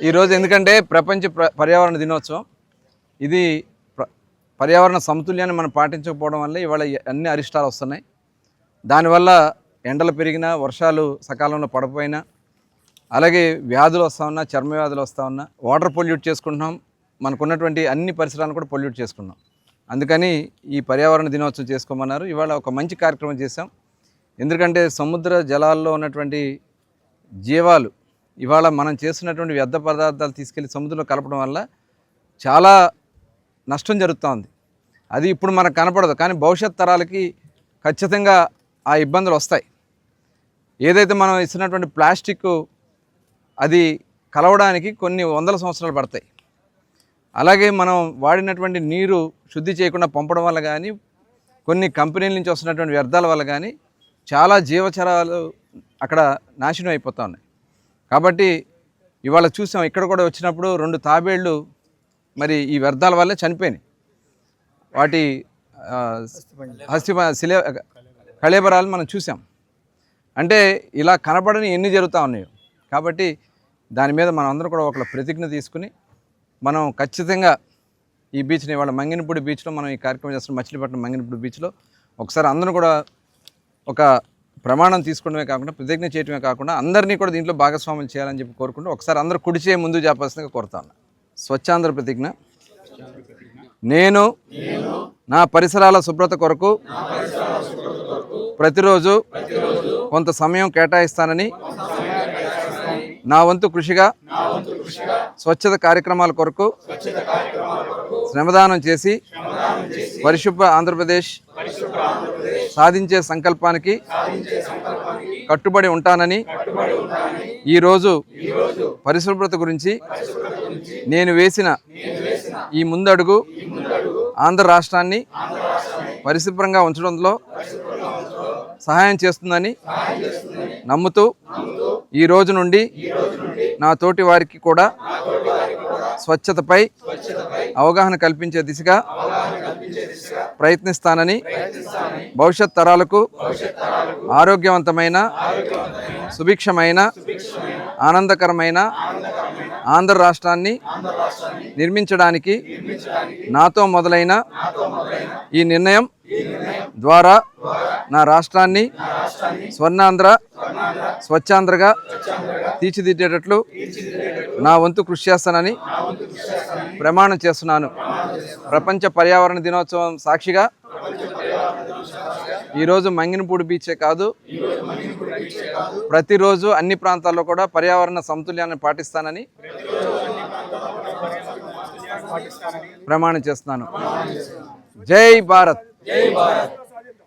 ఈరోజు ఎందుకంటే ప్రపంచ పర్యావరణ దినోత్సవం. ఇది పర్యావరణ సమతుల్యాన్ని మనం పాటించకపోవడం వల్ల ఇవాళ అన్ని అరిష్టాలు వస్తున్నాయి. దానివల్ల ఎండలు పెరిగినా, వర్షాలు సకాలంలో పడకపోయినా, అలాగే వ్యాధులు వస్తూ ఉన్నా, చర్మ వ్యాధులు వస్తూ ఉన్నా, వాటర్ పొల్యూట్ చేసుకుంటున్నాం. మనకున్నటువంటి అన్ని పరిసరాలను కూడా పొల్యూట్ చేసుకున్నాం. అందుకని ఈ పర్యావరణ దినోత్సవం చేసుకోమన్నారు. ఇవాళ ఒక మంచి కార్యక్రమం చేశాం. ఎందుకంటే సముద్ర జలాల్లో ఉన్నటువంటి జీవాలు ఇవాళ మనం చేస్తున్నటువంటి వ్యర్థ పదార్థాలు తీసుకెళ్లి సముద్రంలో కలపడం వల్ల చాలా నష్టం జరుగుతోంది. అది ఇప్పుడు మనకు కనపడదు, కానీ భవిష్యత్ తరాలకి ఖచ్చితంగా ఆ ఇబ్బందులు వస్తాయి. ఏదైతే మనం ఇస్తున్నటువంటి ప్లాస్టిక్ అది కలవడానికి కొన్ని వందల సంవత్సరాలు పడతాయి. అలాగే మనం వాడినటువంటి నీరు శుద్ధి చేయకుండా పంపడం వల్ల కానీ, కొన్ని కంపెనీల నుంచి వస్తున్నటువంటి వ్యర్థాల వల్ల కానీ చాలా జీవచరాలు అక్కడ నాశనం అయిపోతూ ఉన్నాయి. కాబట్టి ఇవాళ చూసాం, ఇక్కడ కూడా వచ్చినప్పుడు 2 తాబేళ్ళు మరి ఈ వ్యర్థాల వల్లే చనిపోయినాయి. వాటి కళేబరాలు మనం చూసాం. అంటే ఇలా కనపడని ఎన్ని జరుగుతూ ఉన్నాయో. కాబట్టి దాని మీద మనం అందరం కూడా ఒక ప్రతిజ్ఞ తీసుకుని మనం ఖచ్చితంగా ఈ బీచ్ని, ఇవాళ మంగినపూడి బీచ్లో మనం ఈ కార్యక్రమం చేస్తున్నాం. మచిలీపట్నం మంగినపూడి బీచ్లో ఒకసారి అందరూ కూడా ఒక ప్రమాణం తీసుకోవడమే కాకుండా, ప్రతిజ్ఞ చేయడమే కాకుండా అందరినీ కూడా దీంట్లో భాగస్వాములు చేయాలని చెప్పి కోరుకుంటూ ఒకసారి అందరూ కుడి చేయి ముందు చెప్పాల్సిందిగా కోరుతాను. స్వచ్ఛాంధ్ర ప్రతిజ్ఞ. నేను నా పరిసరాల శుభ్రత కొరకు ప్రతిరోజు కొంత సమయం కేటాయిస్తానని, నా వంతు కృషిగా స్వచ్ఛత కార్యక్రమాల కొరకు శ్రమదానం చేసి పరిశుభ్ర ఆంధ్రప్రదేశ్ సాధించే సంకల్పానికి కట్టుబడి ఉంటానని, ఈరోజు పరిశుభ్రత గురించి నేను వేసిన ఈ ముందడుగు ఆంధ్ర రాష్ట్రాన్ని పరిశుభ్రంగా ఉంచడంలో సహాయం చేస్తుందని నమ్ముతూ ఈ రోజు నుండి నా తోటి వారికి కూడా స్వచ్ఛతపై అవగాహన కల్పించే దిశగా ప్రయత్నిస్తానని, భవిష్యత్ తరాలకు ఆరోగ్యవంతమైన, సుభిక్షమైన, ఆనందకరమైన ఆంధ్ర రాష్ట్రాన్ని నిర్మించడానికి నాతో మొదలైన ఈ నిర్ణయం ద్వారా నా రాష్ట్రాన్ని స్వర్ణాంధ్ర, స్వచ్ఛాంధ్రగా తీర్చిదిద్దేటట్లు నా వంతు కృషి చేస్తానని ప్రమాణం చేస్తున్నాను. ప్రపంచ పర్యావరణ దినోత్సవం సాక్షిగా ఈరోజు మంగినపూడి బీచే కాదు, ప్రతిరోజు అన్ని ప్రాంతాల్లో కూడా పర్యావరణ సమతుల్యాన్ని పాటిస్తానని ప్రమాణం చేస్తున్నాను. జై భారత్.